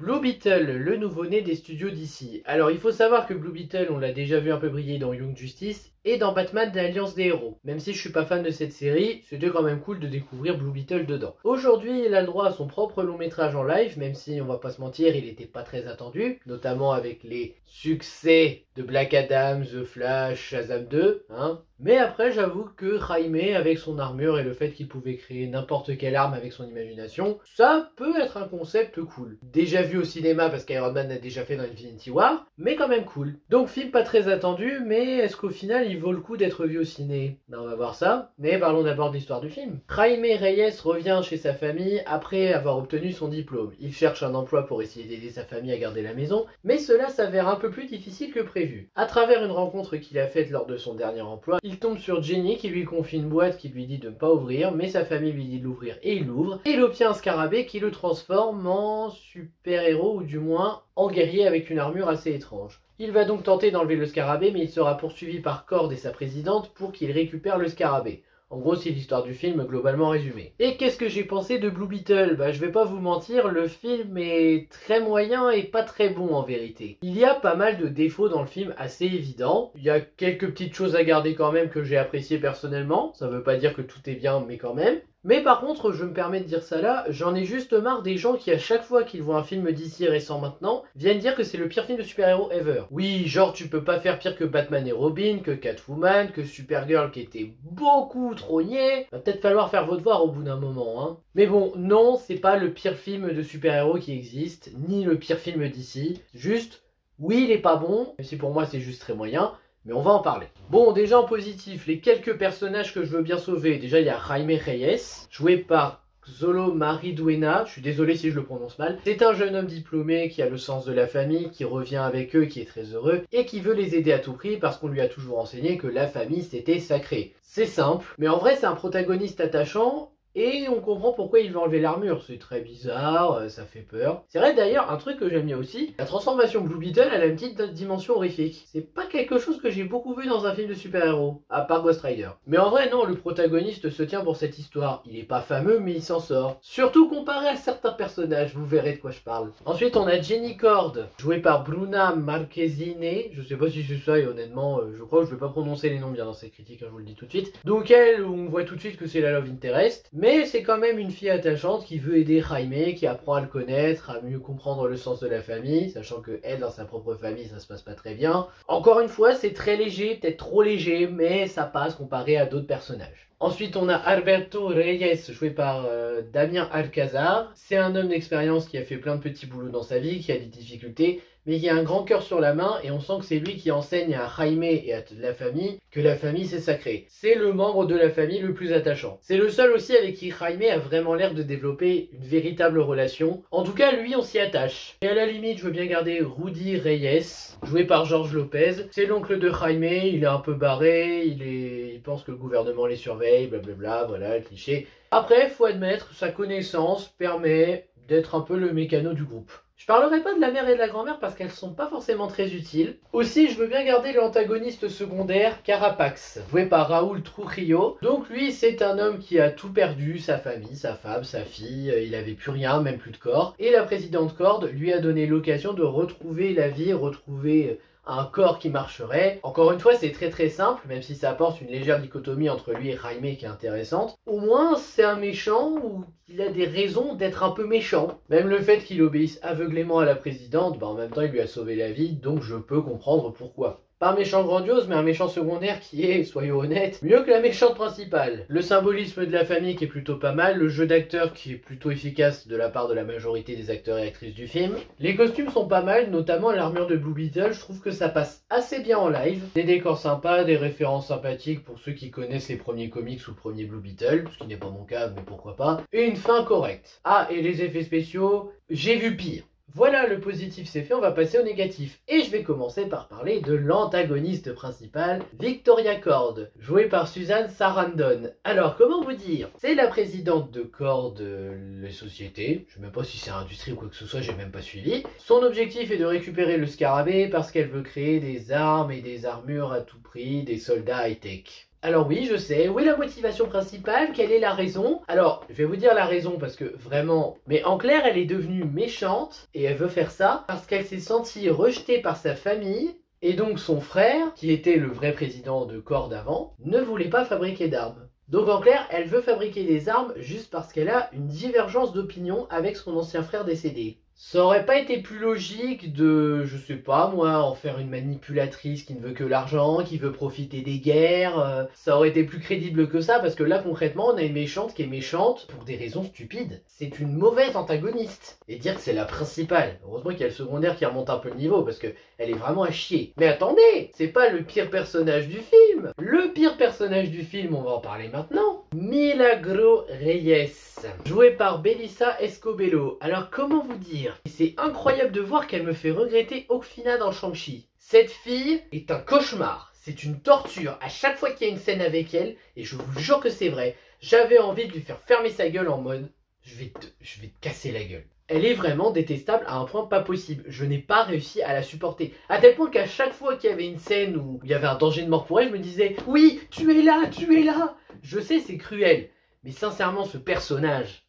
Blue Beetle, le nouveau-né des studios DC. Alors il faut savoir que Blue Beetle, on l'a déjà vu un peu briller dans Young Justice et dans Batman de l'Alliance des Héros. Même si je suis pas fan de cette série, c'était quand même cool de découvrir Blue Beetle dedans. Aujourd'hui, il a le droit à son propre long métrage en live, même si on va pas se mentir, il était pas très attendu, notamment avec les succès de Black Adam, The Flash, Shazam 2, hein. Mais après, j'avoue que Jaime, avec son armure et le fait qu'il pouvait créer n'importe quelle arme avec son imagination, ça peut être un concept cool. Déjà vu au cinéma parce qu'Iron Man l'a déjà fait dans Infinity War, mais quand même cool. Donc film pas très attendu, mais est-ce qu'au final il vaut le coup d'être vu au ciné? Ben, on va voir ça, mais parlons d'abord de l'histoire du film. Jaime Reyes revient chez sa famille après avoir obtenu son diplôme. Il cherche un emploi pour essayer d'aider sa famille à garder la maison, mais cela s'avère un peu plus difficile que prévu. À travers une rencontre qu'il a faite lors de son dernier emploi, il tombe sur Jenny qui lui confie une boîte qui lui dit de ne pas ouvrir, mais sa famille lui dit de l'ouvrir et il l'ouvre. Et il obtient un scarabée qui le transforme en super-héros ou du moins en guerrier avec une armure assez étrange. Il va donc tenter d'enlever le scarabée, mais il sera poursuivi par Cord et sa présidente pour qu'il récupère le scarabée. En gros, c'est l'histoire du film globalement résumée. Et qu'est-ce que j'ai pensé de Blue Beetle? Bah, je vais pas vous mentir, le film est très moyen et pas très bon en vérité. Il y a pas mal de défauts dans le film assez évidents. Il y a quelques petites choses à garder quand même que j'ai appréciées personnellement. Ça veut pas dire que tout est bien, mais quand même. Mais par contre, je me permets de dire ça là, j'en ai juste marre des gens qui à chaque fois qu'ils voient un film d'ici récent maintenant, viennent dire que c'est le pire film de super-héros ever. Oui, genre tu peux pas faire pire que Batman et Robin, que Catwoman, que Supergirl qui était beaucoup trop niais. Va peut-être falloir faire vos devoirs au bout d'un moment, hein. Mais bon, non, c'est pas le pire film de super-héros qui existe, ni le pire film d'ici. Juste, oui, il est pas bon, même si pour moi c'est juste très moyen. Mais on va en parler. Bon, déjà en positif, les quelques personnages que je veux bien sauver. Déjà, il y a Jaime Reyes, joué par Xolo Mariduena, je suis désolé si je le prononce mal. C'est un jeune homme diplômé qui a le sens de la famille, qui revient avec eux, qui est très heureux, et qui veut les aider à tout prix parce qu'on lui a toujours enseigné que la famille c'était sacré. C'est simple, mais en vrai c'est un protagoniste attachant, et on comprend pourquoi il veut enlever l'armure. C'est très bizarre, ça fait peur. C'est vrai d'ailleurs, un truc que j'aime bien aussi, la transformation Blue Beetle, elle a une petite dimension horrifique. C'est pas quelque chose que j'ai beaucoup vu dans un film de super-héros, à part Ghost Rider. Mais en vrai, non, le protagoniste se tient pour cette histoire. Il est pas fameux, mais il s'en sort. Surtout comparé à certains personnages, vous verrez de quoi je parle. Ensuite, on a Jenny Cord, jouée par Bruna Marquezine. Je sais pas si c'est ça, et honnêtement, je crois que je vais pas prononcer les noms bien dans cette critique, hein, je vous le dis tout de suite. Donc elle, on voit tout de suite que c'est la love interest. Mais c'est quand même une fille attachante qui veut aider Jaime, qui apprend à le connaître, à mieux comprendre le sens de la famille, sachant que elle, dans sa propre famille, ça se passe pas très bien. Encore une fois, c'est très léger, peut-être trop léger, mais ça passe comparé à d'autres personnages. Ensuite, on a Alberto Reyes, joué par Damien Alcazar. C'est un homme d'expérience qui a fait plein de petits boulots dans sa vie, qui a des difficultés, mais qui a un grand cœur sur la main, et on sent que c'est lui qui enseigne à Jaime et à la famille que la famille c'est sacré. C'est le membre de la famille le plus attachant. C'est le seul aussi avec qui Jaime a vraiment l'air de développer une véritable relation. En tout cas, lui, on s'y attache. Et à la limite, je veux bien garder Rudy Reyes, joué par George Lopez. C'est l'oncle de Jaime, il est un peu barré, il pense que le gouvernement les surveille, blablabla, voilà, le cliché. Après, faut admettre, sa connaissance permet d'être un peu le mécano du groupe. Je parlerai pas de la mère et de la grand-mère parce qu'elles sont pas forcément très utiles. Aussi, je veux bien garder l'antagoniste secondaire, Carapax, joué par Raúl Trujillo. Donc lui, c'est un homme qui a tout perdu, sa famille, sa femme, sa fille, il avait plus rien, même plus de corps. Et la présidente Cord lui a donné l'occasion de retrouver la vie, retrouver un corps qui marcherait. Encore une fois, c'est très simple, même si ça apporte une légère dichotomie entre lui et Jaime qui est intéressante. Au moins, c'est un méchant ou il a des raisons d'être un peu méchant. Même le fait qu'il obéisse aveuglément à la présidente, bah en même temps, il lui a sauvé la vie, donc je peux comprendre pourquoi. Pas un méchant grandiose, mais un méchant secondaire qui est, soyons honnêtes, mieux que la méchante principale. Le symbolisme de la famille qui est plutôt pas mal, le jeu d'acteur qui est plutôt efficace de la part de la majorité des acteurs et actrices du film. Les costumes sont pas mal, notamment l'armure de Blue Beetle, je trouve que ça passe assez bien en live. Des décors sympas, des références sympathiques pour ceux qui connaissent les premiers comics ou le premier Blue Beetle, ce qui n'est pas mon cas, mais pourquoi pas. Et une fin correcte. Ah, et les effets spéciaux, j'ai vu pire. Voilà, le positif c'est fait, on va passer au négatif. Et je vais commencer par parler de l'antagoniste principal, Victoria Cord, jouée par Susan Sarandon. Alors, comment vous dire? C'est la présidente de Cord, les sociétés. Je sais même pas si c'est industrie ou quoi que ce soit, j'ai même pas suivi. Son objectif est de récupérer le scarabée parce qu'elle veut créer des armes et des armures à tout prix, des soldats high-tech. Alors oui, je sais, où est la motivation principale? Quelle est la raison? Alors, je vais vous dire la raison parce que vraiment... Mais en clair, elle est devenue méchante et elle veut faire ça parce qu'elle s'est sentie rejetée par sa famille et donc son frère, qui était le vrai président de Corps d'avant, ne voulait pas fabriquer d'armes. Donc en clair, elle veut fabriquer des armes juste parce qu'elle a une divergence d'opinion avec son ancien frère décédé. Ça aurait pas été plus logique de, je sais pas moi, en faire une manipulatrice qui ne veut que l'argent, qui veut profiter des guerres. Ça aurait été plus crédible que ça parce que là concrètement on a une méchante qui est méchante pour des raisons stupides. C'est une mauvaise antagoniste. Et dire que c'est la principale. Heureusement qu'il y a le secondaire qui remonte un peu le niveau parce que elle est vraiment à chier. Mais attendez, c'est pas le pire personnage du film. Le pire personnage du film, on va en parler maintenant. Milagro Reyes, joué par Belissa Escobedo. Alors comment vous dire? C'est incroyable de voir qu'elle me fait regretter Okfina dans Shang-Chi. Cette fille est un cauchemar. C'est une torture à chaque fois qu'il y a une scène avec elle. Et je vous jure que c'est vrai. J'avais envie de lui faire fermer sa gueule en mode je vais te casser la gueule. Elle est vraiment détestable à un point pas possible. Je n'ai pas réussi à la supporter. À tel point qu'à chaque fois qu'il y avait une scène où il y avait un danger de mort pour elle, je me disais oui, tu es là, tu es là. Je sais, c'est cruel. Mais sincèrement, ce personnage...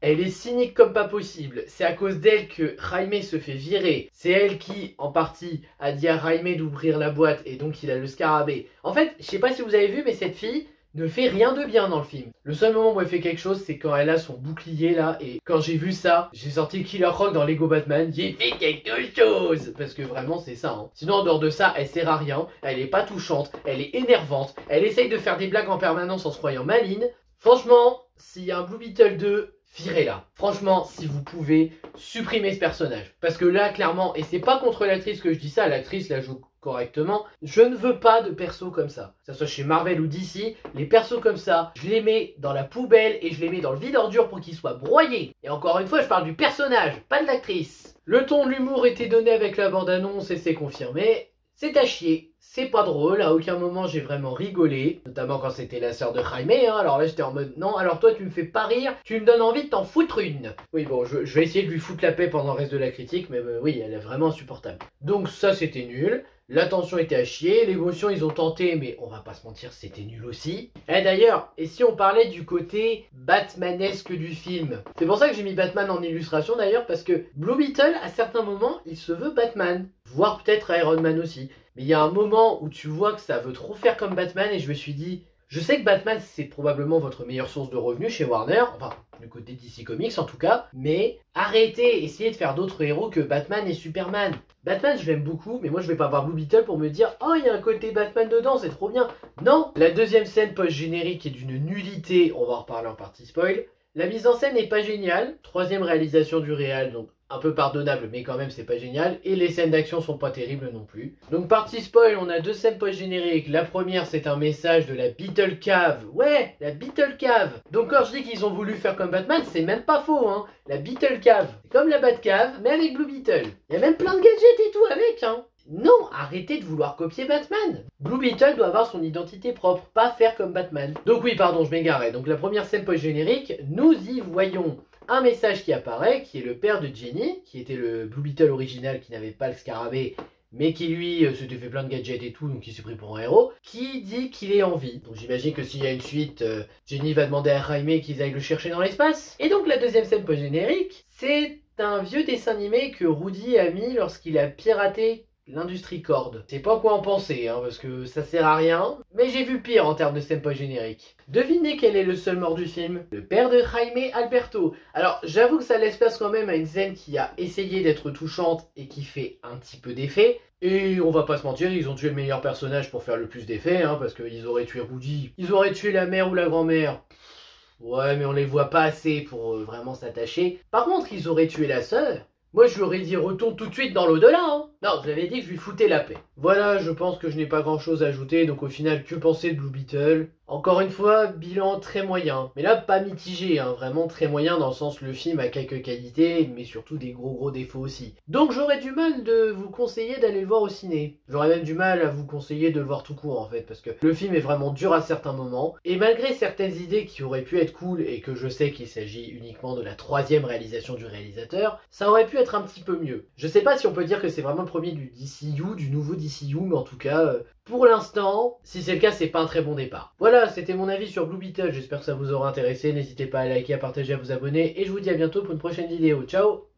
Elle est cynique comme pas possible. C'est à cause d'elle que Jaime se fait virer. C'est elle qui, en partie, a dit à Jaime d'ouvrir la boîte et donc il a le scarabée. En fait, je sais pas si vous avez vu, mais cette fille ne fait rien de bien dans le film. Le seul moment où elle fait quelque chose, c'est quand elle a son bouclier là. Et quand j'ai vu ça, j'ai sorti Killer Croc dans Lego Batman. J'ai fait quelque chose. Parce que vraiment, c'est ça. Hein. Sinon, en dehors de ça, elle sert à rien. Elle est pas touchante. Elle est énervante. Elle essaye de faire des blagues en permanence en se croyant maligne. Franchement, s'il y a un Blue Beetle 2, virez-la. Franchement, si vous pouvez, supprimez ce personnage. Parce que là, clairement, et c'est pas contre l'actrice que je dis ça, l'actrice la joue correctement, je ne veux pas de persos comme ça. Que ce soit chez Marvel ou DC, les persos comme ça, je les mets dans la poubelle et je les mets dans le vide ordure pour qu'ils soient broyés. Et encore une fois, je parle du personnage, pas de l'actrice. Le ton de l'humour était donné avec la bande-annonce et c'est confirmé. C'est à chier. C'est pas drôle, à aucun moment j'ai vraiment rigolé, notamment quand c'était la sœur de Jaime, hein. Alors là j'étais en mode non, alors toi tu me fais pas rire, tu me donnes envie de t'en foutre une. Oui bon, je vais essayer de lui foutre la paix pendant le reste de la critique, mais oui, elle est vraiment insupportable. Donc ça c'était nul, l'attention était à chier, l'émotion ils ont tenté, mais on va pas se mentir, c'était nul aussi. Et d'ailleurs, et si on parlait du côté Batmanesque du film? C'est pour ça que j'ai mis Batman en illustration d'ailleurs, parce que Blue Beetle, à certains moments, il se veut Batman, voire peut-être Iron Man aussi. Mais il y a un moment où tu vois que ça veut trop faire comme Batman et je me suis dit, je sais que Batman c'est probablement votre meilleure source de revenus chez Warner, enfin du côté DC Comics en tout cas, mais arrêtez, essayez de faire d'autres héros que Batman et Superman. Batman je l'aime beaucoup, mais moi je vais pas voir Blue Beetle pour me dire, oh il y a un côté Batman dedans, c'est trop bien. Non, la deuxième scène post-générique est d'une nullité, on va en reparler en partie spoil. La mise en scène n'est pas géniale, troisième réalisation du réal, donc un peu pardonnable, mais quand même c'est pas génial. Et les scènes d'action sont pas terribles non plus. Donc partie spoil, on a deux scènes post-génériques. La première c'est un message de la Beetle Cave. Ouais, la Beetle Cave. Donc quand je dis qu'ils ont voulu faire comme Batman, c'est même pas faux hein. La Beetle Cave, c'est comme la Batcave, mais avec Blue Beetle. Il y a même plein de gadgets et tout avec hein. Non, arrêtez de vouloir copier Batman. Blue Beetle doit avoir son identité propre, pas faire comme Batman. Donc oui, pardon, je m'égarais. Donc la première scène post-générique, nous y voyons un message qui apparaît, qui est le père de Jenny, qui était le Blue Beetle original, qui n'avait pas le scarabée, mais qui lui s'était fait plein de gadgets et tout, donc il s'est pris pour un héros, qui dit qu'il est en vie. Donc j'imagine que s'il y a une suite, Jenny va demander à Jaime qu'ils aillent le chercher dans l'espace. Et donc la deuxième scène post-générique, c'est un vieux dessin animé que Rudy a mis lorsqu'il a piraté l'industrie corde. C'est pas quoi en penser, hein, parce que ça sert à rien, mais j'ai vu pire en termes de scène post-générique. Devinez quel est le seul mort du film? Le père de Jaime Alberto. Alors j'avoue que ça laisse place quand même à une scène qui a essayé d'être touchante et qui fait un petit peu d'effet. Et on va pas se mentir, ils ont tué le meilleur personnage pour faire le plus d'effet, hein, parce qu'ils auraient tué Rudy, ils auraient tué la mère ou la grand-mère. Ouais, mais on les voit pas assez pour vraiment s'attacher. Par contre, ils auraient tué la sœur. Moi, je lui aurais dit retourne tout de suite dans l'au-delà. Hein. Non, je lui avais dit que je lui foutais la paix. Voilà, je pense que je n'ai pas grand-chose à ajouter. Donc au final, que penser de Blue Beetle? Encore une fois, bilan très moyen. Mais là, pas mitigé, hein, vraiment très moyen dans le sens le film a quelques qualités, mais surtout des gros défauts aussi. Donc j'aurais du mal de vous conseiller d'aller le voir au ciné. J'aurais même du mal à vous conseiller de le voir tout court en fait, parce que le film est vraiment dur à certains moments, et malgré certaines idées qui auraient pu être cool, et que je sais qu'il s'agit uniquement de la troisième réalisation du réalisateur, ça aurait pu être un petit peu mieux. Je sais pas si on peut dire que c'est vraiment le premier du DCU, du nouveau DCU, mais en tout cas, pour l'instant, si c'est le cas, c'est pas un très bon départ. Voilà, c'était mon avis sur Blue Beetle, j'espère que ça vous aura intéressé, n'hésitez pas à liker, à partager, à vous abonner, et je vous dis à bientôt pour une prochaine vidéo. Ciao!